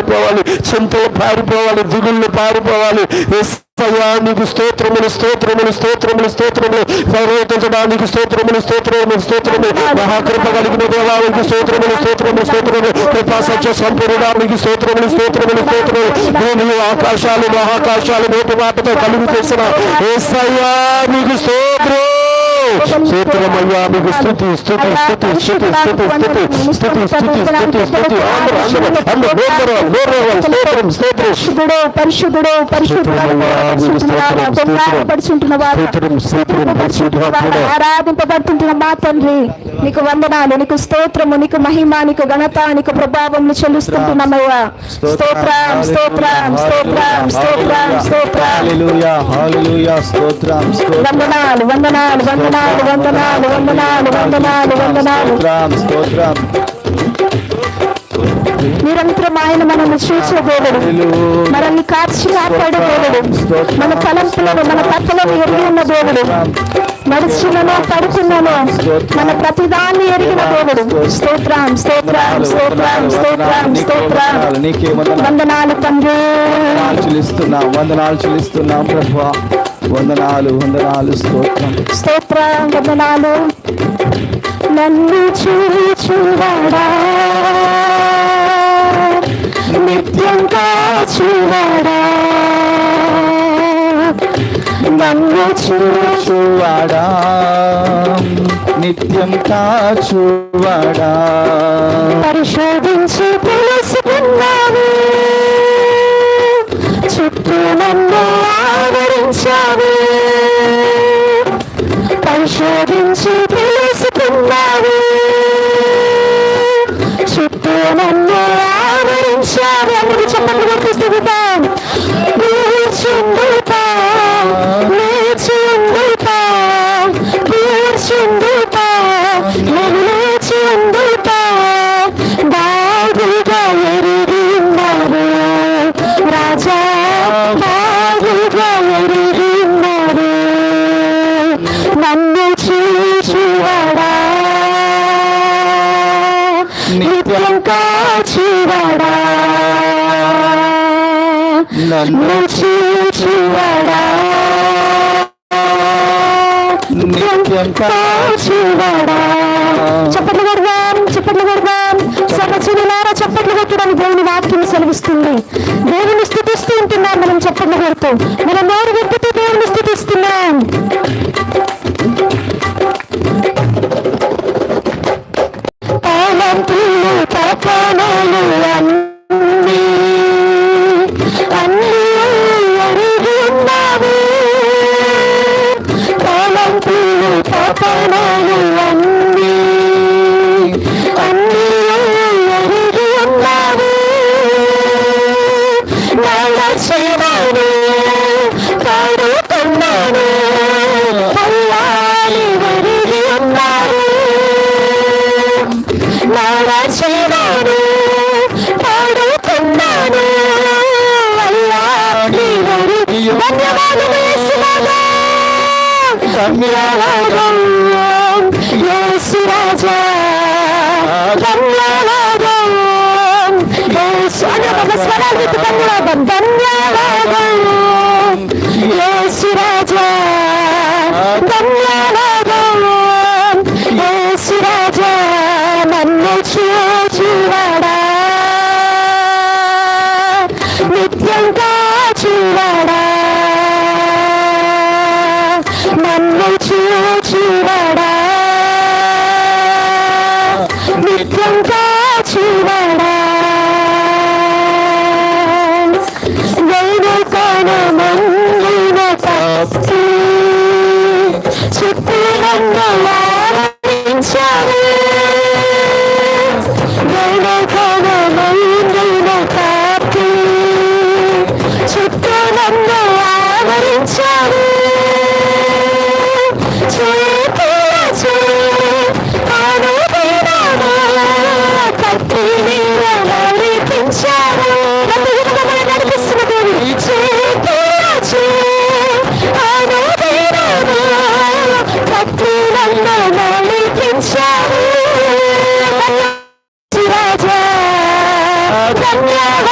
పారిపోవాలి, చింతలు పారిపోవాలి, దిగుళ్ళు పారిపోవాలి. నీకు స్తోత్రములు స్తోత్రములు స్తోత్రములు స్తోత్రములు. పర్వతించడానికి స్తోత్రములు స్తోత్రములు స్తోత్రములు. మహాకృప కలిగిన దేవానికి స్తోత్రములు స్తోత్రములు స్తోత్రములు. కృపా సత్య సంపూర్ణానికి స్తోత్రములు స్తోత్రములు స్తోత్రములు. భూమిని ఆకాశాలు మహాకాశాలు నోటి మాటతో కలుగు చేసిన యేసయ్యా నీకు స్తోత్రం. స్తోత్రమయ్యా నీకు స్తుతి స్తుతి స్తుతి స్తుతి స్తుతి స్తుతి స్తుతి స్తుతి స్తుతి స్తుతి. పరిశుద్ధుడు పరిశుద్ధుడు ఆరాధింపబడుతుంటున్న మా తండ్రి నీకు వందనాలు, నీకు స్తోత్రము, నీకు మహిమ, నీకు ఘనత, నీకు ప్రభావం చెల్లిస్తుంటున్నామయ్యా. స్తోత్రం స్తోత్రం స్తోత్రం స్తోత్రం స్తోత్రం. వందనాలు వందనాలు వందనాలు వందనాలు వందనాలు వందనాలు వందనాలు. నిరంతరం ఆయన మనల్ని చూసే దేవుడు, మనల్ని కాచి కాపాడే దేవుడు, మన తలంపులను మన కథలను ఎరిగి ఉన్న దేవుడు, నడుచున్నను పడుకున్నాను మన ప్రతిదాన్ని ఎరిగిన దేవుడు. స్తోత్రం స్తోత్రం స్తోత్రం స్తోత్రం స్తోత్రం. వందనాలు తండ్రి, వందనాలు చెల్లిస్తున్నాం ప్రభువా. వందనాలు వందనాలు స్తోత్రం స్తోత్రం వందనాలు. నన్ను చూచువాడా నిత్యం కాచువాడా, నన్ను చూచువాడా నిత్యం కాచువాడా. పరిశోధించి తెలుసుకున్నావు, చుట్టూ నన్ను ఆవరించావు. పరిశోధించి తెలుసుకున్నావు, చుట్టూ నన్ను ఆవరించావు. అందుకు చెప్పండి గుర్తిస్తాం. కూర్చుండుతా లేచుండుతా కూర్చుండుతా నేను లేచుండుతా. బాగుగా ఎరిగి ఉన్నారు రాజా, బాగుగా ఎరిగి ఉన్నారు. నన్ను చూచువాడా నిత్యం కాచువాడా, నన్ను చూచువాడా నిత్యం కాచువాడా. చప్పట్లు కొడదాం చప్పట్లు కొడదాం. సర్వజనులారా చప్పట్లు కొట్టడానికి దేవుని వాక్యం సెలవిస్తుంది. దేవుని స్తుతిస్తూ ఉంటున్నాం మనం చప్పట్లు కొడుతూ. మనం నోరు విప్పుతూ దేవుని స్తుతిస్తున్నాం. తలంపులు తపనలు అన్నీ అన్నీ ఎరిగి ఉన్నావు. తలంపులు తపనలు అన్నీ అన్నీ ఎరిగి ఉన్నావు. నడచినాను పాడుతున్నాను అల్లాని ఎరిగి ఉన్నావు. నడచినాను పాడుతున్నాను అల్లాని ఎరిగి. ధన్యవాదం యేసురాజా, ధన్యవాదం యేసురాజా, ధన్యవాదం యేసు. ధన్యవాదం ధన్యవాదం యేసురాజా, ధన్యవాదం